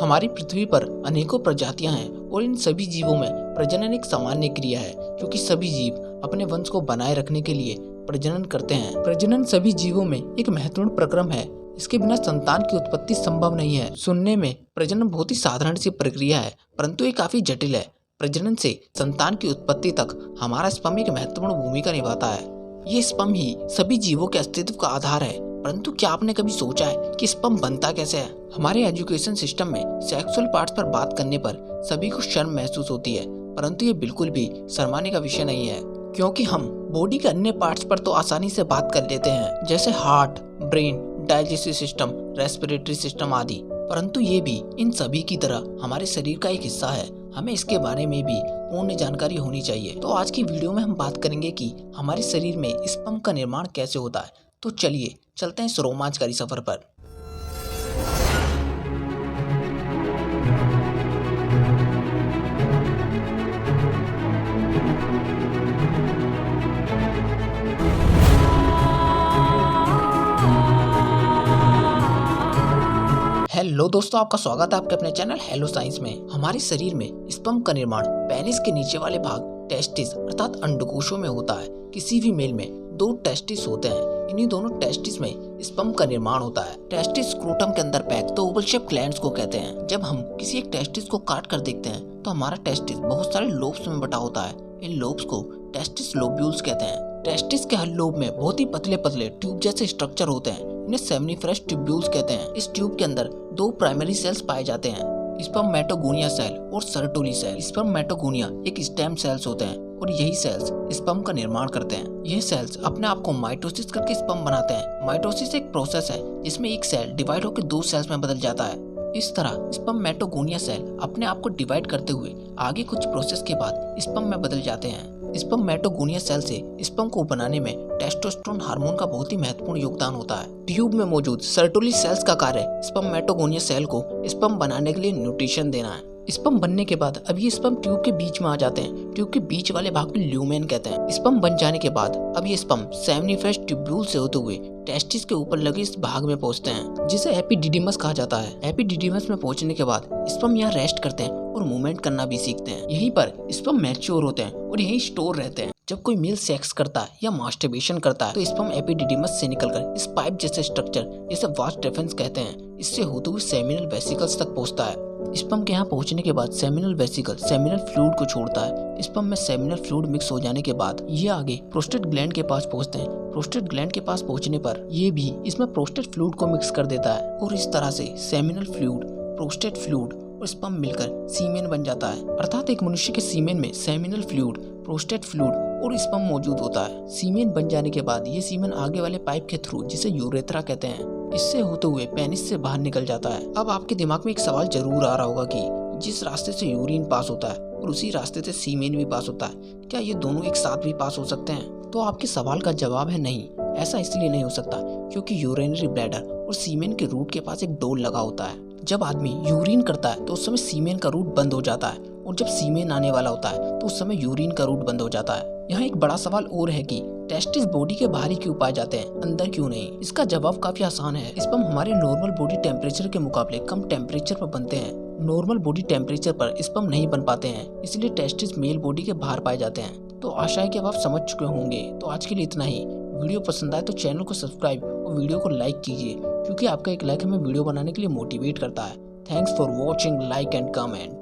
हमारी पृथ्वी पर अनेकों प्रजातियां हैं और इन सभी जीवों में प्रजनन एक सामान्य क्रिया है, क्योंकि सभी जीव अपने वंश को बनाए रखने के लिए प्रजनन करते हैं। प्रजनन सभी जीवों में एक महत्वपूर्ण प्रक्रम है। इसके बिना संतान की उत्पत्ति संभव नहीं है। सुनने में प्रजनन बहुत ही साधारण सी प्रक्रिया है, परंतु ये काफी जटिल है। प्रजनन से संतान की उत्पत्ति तक हमारा स्पर्म एक महत्वपूर्ण भूमिका निभाता है। ये स्पर्म ही सभी जीवों के अस्तित्व का आधार है। परंतु क्या आपने कभी सोचा है कि स्पर्म बनता कैसे है? हमारे एजुकेशन सिस्टम में सेक्सुअल पार्ट्स पर बात करने पर सभी को शर्म महसूस होती है, परंतु ये बिल्कुल भी शर्माने का विषय नहीं है, क्योंकि हम बॉडी के अन्य पार्ट्स पर तो आसानी से बात कर लेते हैं, जैसे heart, brain, digestive system, respiratory system आदि। परंतु ये भी इन सभी की तरह हमारे शरीर का एक हिस्सा है। हमें इसके बारे में भी पूर्ण जानकारी होनी चाहिए। तो आज की वीडियो में हम बात करेंगे कि हमारे शरीर में स्पर्म का निर्माण कैसे होता है। तो चलिए चलते हैं इस रोमांचकारी सफर पर। हेलो दोस्तों, आपका स्वागत है आपके अपने चैनल हेलो साइंस में। हमारे शरीर में स्पर्म का निर्माण पेनिस के नीचे वाले भाग टेस्टिस अर्थात अंडकोशों में होता है। किसी भी मेल में 2 टेस्टिस होते हैं। इन्हीं दोनों टेस्टिस में स्पर्म का निर्माण होता है। टेस्टिस स्क्रोटम के अंदर पैक तो ओवल शेप ग्लैंड्स को कहते हैं। जब हम किसी एक टेस्टिस को काट कर देखते हैं तो हमारा टेस्टिस बहुत सारे लोब्स में बटा होता है। इन लोब्स को टेस्टिस लोब्यूल्स कहते हैं। टेस्टिस के हर लोब में बहुत ही पतले पतले ट्यूब जैसे स्ट्रक्चर होते हैं। इन्हें सेमिनिफरस ट्यूब्यूल्स कहते हैं। इस ट्यूब के अंदर 2 प्राइमरी सेल्स पाए जाते हैं, स्पर्मेटोगोनिया सेल और सर्टोली सेल। स्पर्मेटोगोनिया एक स्टेम सेल्स होते हैं और यही सेल्स स्पर्म का निर्माण करते हैं। ये सेल्स अपने आप को माइटोसिस करके स्पर्म बनाते हैं। माइटोसिस एक प्रोसेस है जिसमें एक सेल डिवाइड होकर 2 सेल्स में बदल जाता है। इस तरह स्पर्मेटोगोनिया सेल अपने आप को डिवाइड करते हुए आगे कुछ प्रोसेस के बाद स्पर्म में बदल जाते हैं। स्पर्मेटोगोनिया सेल से स्पर्म को बनाने में टेस्टोस्टेरोन हार्मोन का बहुत ही महत्वपूर्ण योगदान होता है। ट्यूब में मौजूद सर्टोली सेल्स का कार्य स्पर्मेटोगोनिया सेल को स्पर्म बनाने के लिए न्यूट्रिशन देना है। स्पर्म बनने के बाद अब ये स्पर्म ट्यूब के बीच में आ जाते हैं। ट्यूब के बीच वाले भाग को ल्यूमेन कहते हैं। स्पर्म बन जाने के बाद अब ये स्पर्म सेमिनिफरस ट्यूब्यूल से होते हुए टेस्टिस के ऊपर लगे इस भाग में पहुंचते हैं, जिसे एपिडिडिमस कहा जाता है। एपिडिडिमस में पहुंचने के बाद स्पर्म यहाँ रेस्ट करते हैं और मूवमेंट करना भी सीखते हैं। यहीं पर स्पर्म मैच्योर होते हैं और यहीं स्टोर रहते हैं। जब कोई मेल सेक्स करता है या मास्टरबेशन करता है तो स्पर्म एपिडिडिमस से निकलकर इस पाइप जैसे स्ट्रक्चर जिसे वास डेफेंस कहते हैं, इससे होते हुए सेमिनल वेसिकल्स तक पहुंचता है। स्पर्म के यहाँ पहुंचने के बाद सेमिनल वेसिकल सेमिनल फ्लूइड को छोड़ता है। स्पर्म में सेमिनल फ्लूइड मिक्स हो जाने के बाद ये आगे प्रोस्टेट ग्लैंड के पास पहुंचते हैं। प्रोस्टेट ग्लैंड के पास पहुंचने पर ये भी इसमें प्रोस्टेट फ्लूइड को मिक्स कर देता है और इस तरह से सेमिनल फ्लूइड, प्रोस्टेट फ्लूइड और स्पर्म मिलकर सीमेन बन जाता है। अर्थात एक मनुष्य के सीमेन में सेमिनल फ्लूइड, प्रोस्टेट फ्लूइड और स्पर्म मौजूद होता है। सीमेन बन जाने के बाद ये सीमेन आगे वाले पाइप के थ्रू, जिसे यूरेथ्रा कहते हैं, इससे होते हुए पेनिस से बाहर निकल जाता है। अब आपके दिमाग में एक सवाल जरूर आ रहा होगा कि जिस रास्ते से यूरिन पास होता है और उसी रास्ते से सीमेन भी पास होता है, क्या ये दोनों एक साथ भी पास हो सकते हैं? तो आपके सवाल का जवाब है नहीं। ऐसा इसलिए नहीं हो सकता क्योंकि यूरिनरी ब्लैडर और सीमेन के रूट के पास एक डोर लगा होता है। जब आदमी यूरिन करता है तो उस समय सीमेन का रूट बंद हो जाता है और जब सीमेन आने वाला होता है तो उस समय यूरिन का रूट बंद हो जाता है। यहाँ एक बड़ा सवाल और है कि टेस्टिस बॉडी के बाहर ही क्यों पाए जाते हैं, अंदर क्यों नहीं? इसका जवाब काफी आसान है। स्पर्म हमारे नॉर्मल बॉडी टेम्परेचर के मुकाबले कम टेम्परेचर पर बनते हैं। नॉर्मल बॉडी टेम्परेचर पर स्पर्म नहीं बन पाते हैं, इसलिए टेस्टिस मेल बॉडी के बाहर पाए जाते हैं। तो आशा है कि अब आप समझ चुके होंगे। तो आज के लिए इतना ही। वीडियो पसंद आए तो चैनल को सब्सक्राइब और वीडियो को लाइक कीजिए, क्योंकि आपका एक लाइक हमें वीडियो बनाने के लिए मोटिवेट करता है। Thanks for watching, like and comment.